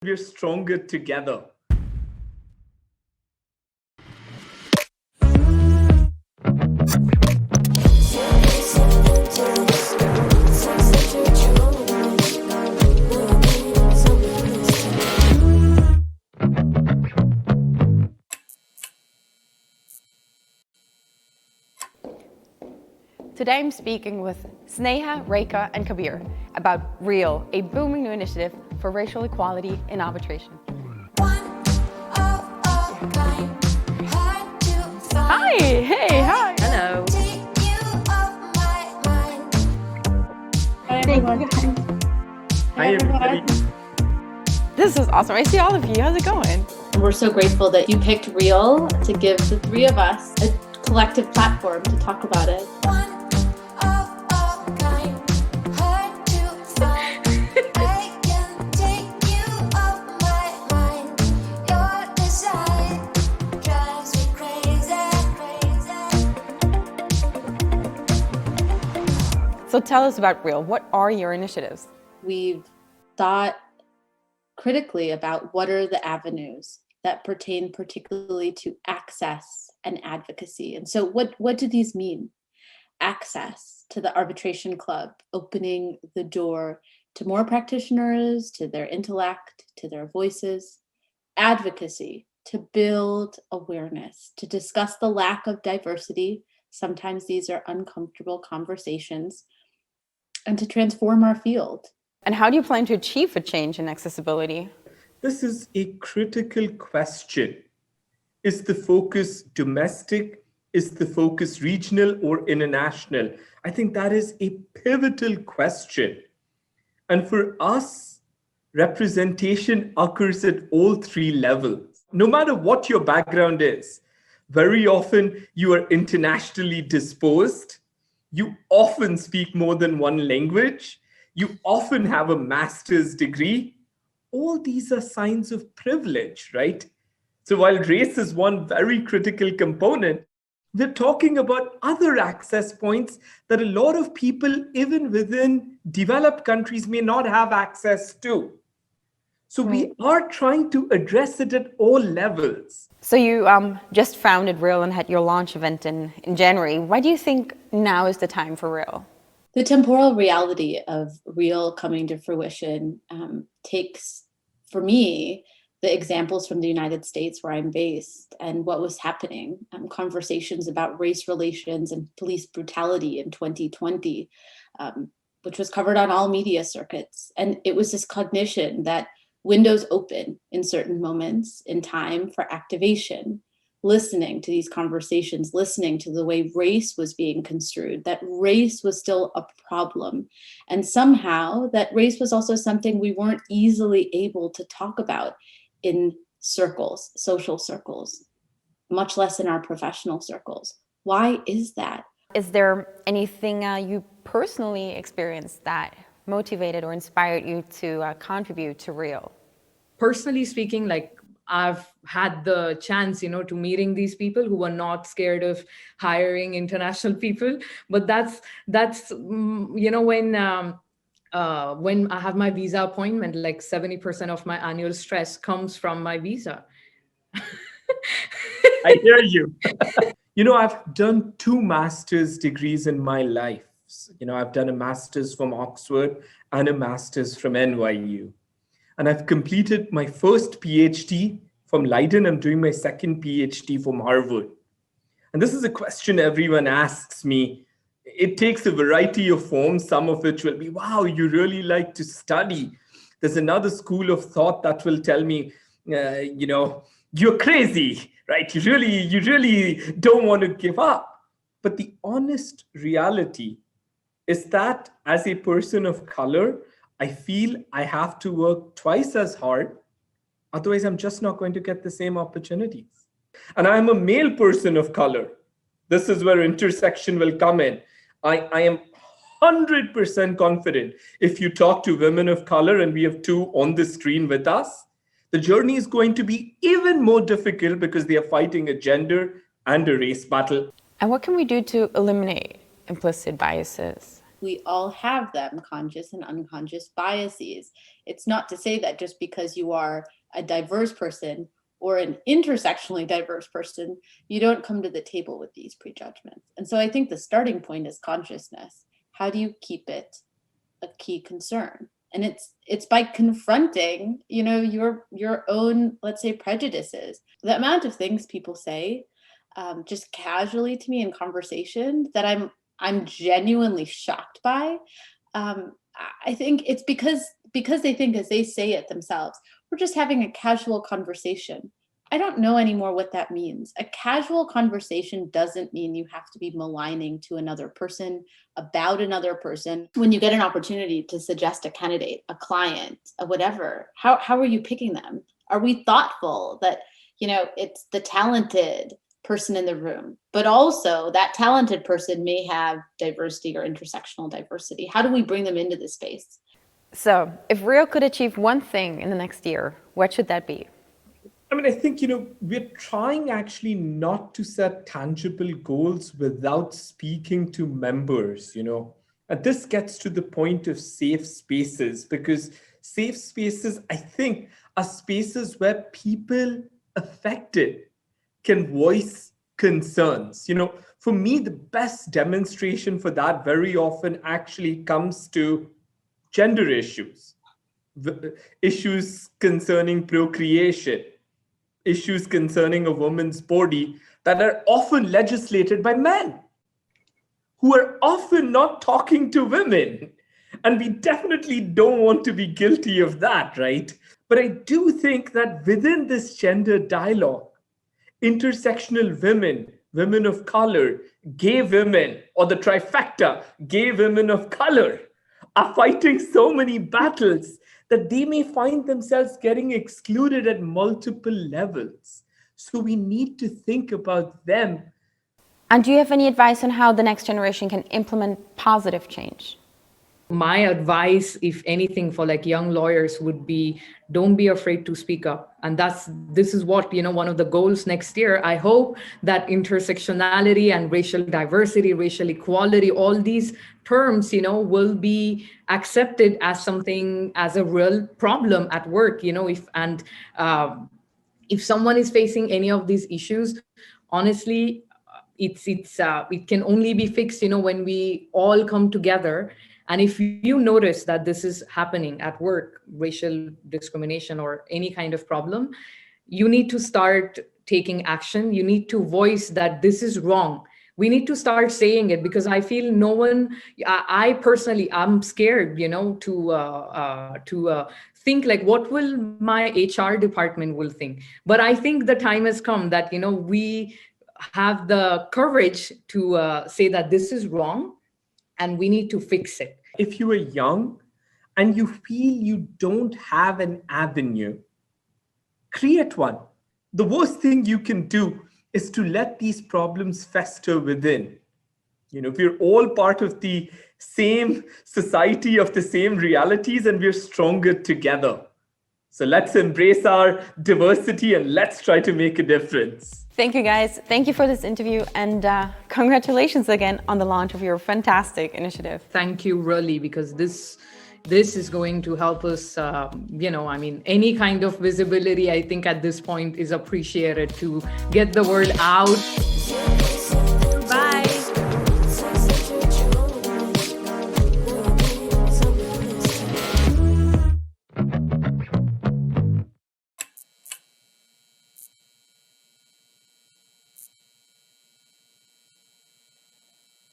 We're stronger together. Today I'm speaking with Sneha, Rekha, and Kabir about R.E.A.L, a booming new initiative for racial equality in arbitration. Hi, hey, hi. Hello. Hi everyone. Hi, everybody. This is awesome. I see all of you. How's it going? We're so grateful that you picked R.E.A.L to give the three of us a collective platform to talk about it. So tell us about R.E.A.L. What are your initiatives? We've thought critically about what are the avenues that pertain particularly to access and advocacy. And so what do these mean? Access to the arbitration club, opening the door to more practitioners, to their intellect, to their voices. Advocacy, to build awareness, to discuss the lack of diversity. Sometimes these are uncomfortable conversations, and to transform our field. And how do you plan to achieve a change in accessibility? This is a critical question. Is the focus domestic? Is the focus regional or international? I think that is a pivotal question. And for us, representation occurs at all three levels. No matter what your background is, very often you are internationally disposed. You often speak more than one language. You often have a master's degree. All these are signs of privilege, right? So while race is one very critical component, we're talking about other access points that a lot of people, even within developed countries, may not have access to. So we are trying to address it at all levels. So you just founded R.E.A.L and had your launch event in January. Why do you think now is the time for R.E.A.L? The temporal reality of R.E.A.L coming to fruition takes, for me, the examples from the United States where I'm based and what was happening, conversations about race relations and police brutality in 2020, which was covered on all media circuits. And it was this cognition that windows open in certain moments in time for activation, listening to these conversations, listening to the way race was being construed, that race was still a problem. And somehow that race was also something we weren't easily able to talk about in circles, social circles, much less in our professional circles. Why is that? Is there anything you personally experienced that motivated or inspired you to contribute to R.E.A.L? Personally speaking, like I've had the chance, to meeting these people who are not scared of hiring international people. But that's when I have my visa appointment, like 70% of my annual stress comes from my visa. I hear you. I've done 2 master's degrees in my life. I've done a master's from Oxford and a master's from NYU. And I've completed my first PhD from Leiden. I'm doing my second PhD from Harvard. And this is a question everyone asks me. It takes a variety of forms, some of which will be, wow, you really like to study. There's another school of thought that will tell me, you're crazy, right? You really don't want to give up. But the honest reality is that as a person of color, I feel I have to work twice as hard. Otherwise, I'm just not going to get the same opportunities. And I'm a male person of color. This is where intersection will come in. I am 100% confident if you talk to women of color, and we have 2 on the screen with us, the journey is going to be even more difficult because they are fighting a gender and a race battle. And what can we do to eliminate implicit biases? We all have them, conscious and unconscious biases. It's not to say that just because you are a diverse person or an intersectionally diverse person, you don't come to the table with these prejudgments. And so I think the starting point is consciousness. How do you keep it a key concern? And it's by confronting, your own, let's say, prejudices. The amount of things people say just casually to me in conversation that I'm genuinely shocked by. I think it's because they think, as they say it themselves, we're just having a casual conversation. I don't know anymore what that means. A casual conversation doesn't mean you have to be maligning to another person about another person. When you get an opportunity to suggest a candidate, a client, a whatever, how are you picking them? Are we thoughtful that, it's the talented person in the room, but also that talented person may have diversity or intersectional diversity? How do we bring them into this space? So if R.E.A.L could achieve one thing in the next year, what should that be? I think, we're trying actually not to set tangible goals without speaking to members, And this gets to the point of safe spaces, because safe spaces, I think, are spaces where people affected can voice concerns. For me, the best demonstration for that very often actually comes to gender issues, issues concerning procreation, issues concerning a woman's body that are often legislated by men who are often not talking to women. And we definitely don't want to be guilty of that, right? But I do think that within this gender dialogue, intersectional women, women of color, gay women, or the trifecta, gay women of color, are fighting so many battles that they may find themselves getting excluded at multiple levels. So we need to think about them. And do you have any advice on how the next generation can implement positive change? My advice, if anything, for young lawyers would be, don't be afraid to speak up. And this is what, one of the goals next year. I hope that intersectionality and racial diversity, racial equality, all these terms, will be accepted as something, as a real problem at work, if someone is facing any of these issues, honestly, it can only be fixed, when we all come together. And if you notice that this is happening at work, racial discrimination or any kind of problem, you need to start taking action. You need to voice that this is wrong. We need to start saying it, because I feel I personally, I'm scared, to think what will my HR department will think. But I think the time has come that, we have the courage to say that this is wrong and we need to fix it. If you are young and you feel you don't have an avenue, create one. The worst thing you can do is to let these problems fester within. We're all part of the same society, of the same realities, and we're stronger together. So let's embrace our diversity and let's try to make a difference. Thank you, guys. Thank you for this interview, and congratulations again on the launch of your fantastic initiative. Thank you, really, because this is going to help us, any kind of visibility, I think at this point is appreciated to get the word out.